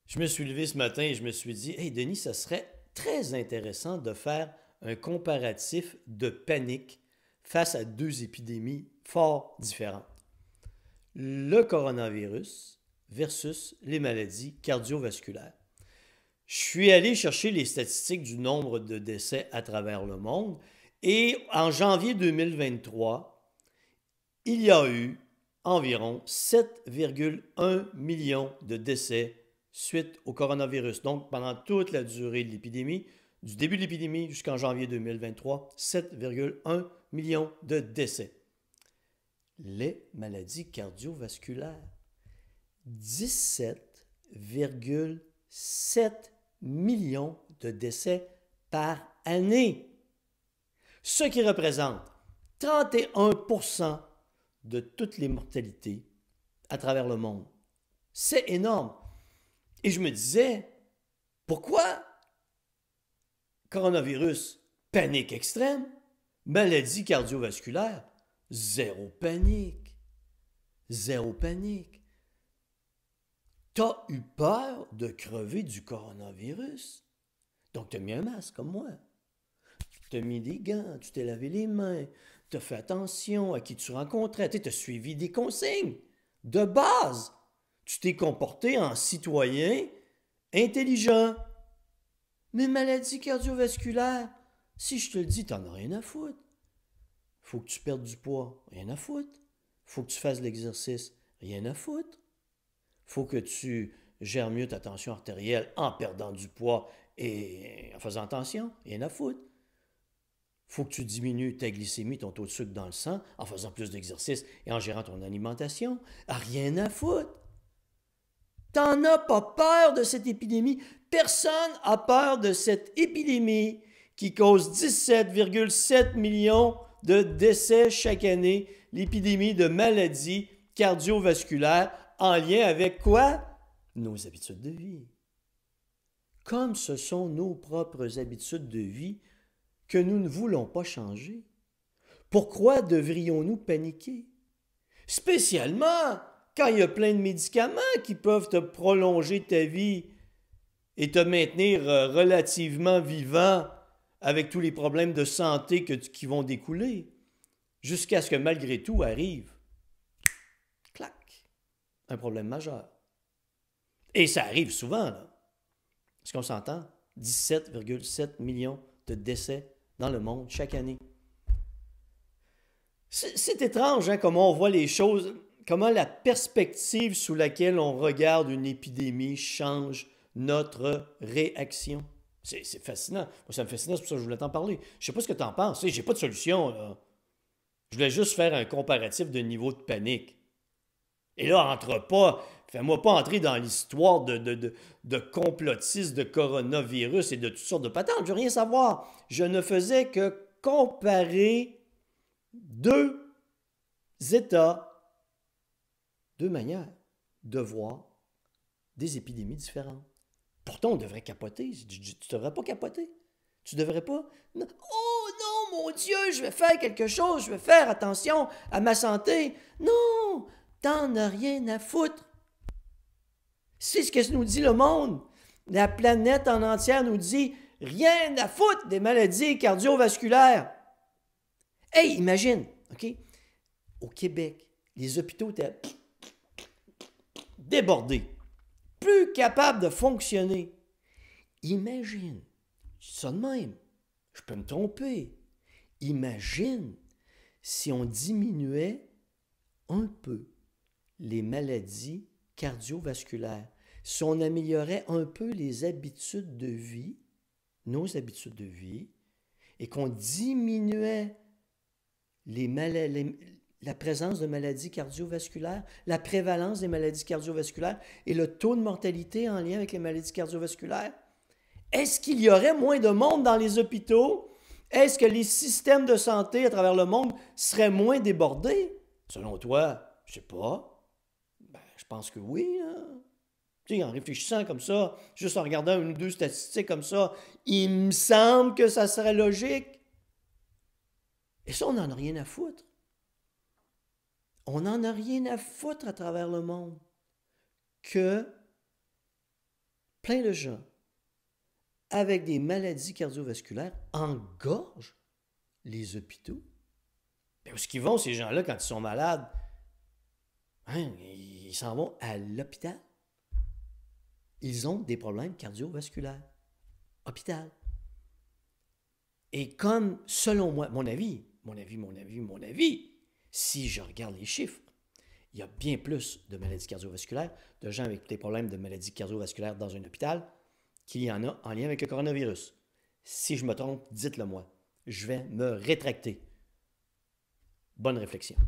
Je me suis levé ce matin et je me suis dit, hey Denis, ça serait très intéressant de faire un comparatif de panique face à deux épidémies fort différentes. Le coronavirus versus les maladies cardiovasculaires. Je suis allé chercher les statistiques du nombre de décès à travers le monde et en janvier 2023, il y a eu environ 7,1 millions de décès suite au coronavirus. Donc, pendant toute la durée de l'épidémie, du début de l'épidémie jusqu'en janvier 2023, 7,1 millions de décès. Les maladies cardiovasculaires, 17,7 millions de décès par année, ce qui représente 31% de toutes les mortalités à travers le monde. C'est énorme. Et je me disais, pourquoi coronavirus, panique extrême, maladie cardiovasculaire, zéro panique. Zéro panique. T'as eu peur de crever du coronavirus. Donc t'as mis un masque comme moi. T'as mis des gants, tu t'es lavé les mains, t'as fait attention à qui tu rencontrais, t'as suivi des consignes de base. Tu t'es comporté en citoyen intelligent. Mais maladie cardiovasculaire, si je te le dis, t'en as rien à foutre. Faut que tu perdes du poids, rien à foutre. Faut que tu fasses de l'exercice, rien à foutre. Faut que tu gères mieux ta tension artérielle en perdant du poids et en faisant attention, rien à foutre. Faut que tu diminues ta glycémie, ton taux de sucre dans le sang, en faisant plus d'exercice et en gérant ton alimentation, rien à foutre. T'en as pas peur de cette épidémie. Personne n'a peur de cette épidémie qui cause 17,7 millions de décès chaque année. L'épidémie de maladies cardiovasculaires en lien avec quoi? Nos habitudes de vie. Comme ce sont nos propres habitudes de vie que nous ne voulons pas changer. Pourquoi devrions-nous paniquer? Spécialement quand il y a plein de médicaments qui peuvent te prolonger ta vie et te maintenir relativement vivant avec tous les problèmes de santé qui vont découler, jusqu'à ce que malgré tout arrive, clac, un problème majeur. Et ça arrive souvent, là. Est-ce qu'on s'entend? 17,7 millions de décès dans le monde chaque année. C'est étrange, hein, comment on voit les choses, comment la perspective sous laquelle on regarde une épidémie change notre réaction. C'est fascinant. Moi, ça me fascine, c'est pour ça que je voulais t'en parler. Je sais pas ce que tu en penses. J'ai pas de solution, là. Je voulais juste faire un comparatif de niveau de panique. Et là, entre pas, fais-moi pas entrer dans l'histoire de complotistes de coronavirus et de toutes sortes de patentes. Je veux rien savoir. Je ne faisais que comparer deux états, deux manières de voir des épidémies différentes. Pourtant, on devrait capoter. Tu devrais pas capoter. Tu devrais pas. Non. Oh non, mon Dieu, je vais faire quelque chose, je vais faire attention à ma santé. Non, t'en as rien à foutre. C'est ce que nous dit le monde. La planète en entière nous dit rien à foutre des maladies cardiovasculaires. Hey, imagine, OK? Au Québec, les hôpitaux étaient débordés, plus capables de fonctionner. Imagine, je dis ça de même, je peux me tromper. Imagine si on diminuait un peu les maladies cardiovasculaires, si on améliorait un peu les habitudes de vie, nos habitudes de vie, et qu'on diminuait la présence de maladies cardiovasculaires, la prévalence des maladies cardiovasculaires et le taux de mortalité en lien avec les maladies cardiovasculaires, est-ce qu'il y aurait moins de monde dans les hôpitaux? Est-ce que les systèmes de santé à travers le monde seraient moins débordés? Selon toi, je sais pas. Ben, je pense que oui. Hein? Tu sais, en réfléchissant comme ça, juste en regardant une ou deux statistiques comme ça, il me semble que ça serait logique. Et ça, on n'en a rien à foutre. On n'en a rien à foutre à travers le monde que plein de gens avec des maladies cardiovasculaires engorgent les hôpitaux. Mais où est-ce qu'ils vont, ces gens-là, quand ils sont malades? Hein, ils s'en vont à l'hôpital. Ils ont des problèmes cardiovasculaires. Hôpital. Et comme, selon moi, mon avis, si je regarde les chiffres, il y a bien plus de maladies cardiovasculaires, de gens avec des problèmes de maladies cardiovasculaires dans un hôpital, qu'il y en a en lien avec le coronavirus. Si je me trompe, dites-le moi. Je vais me rétracter. Bonne réflexion.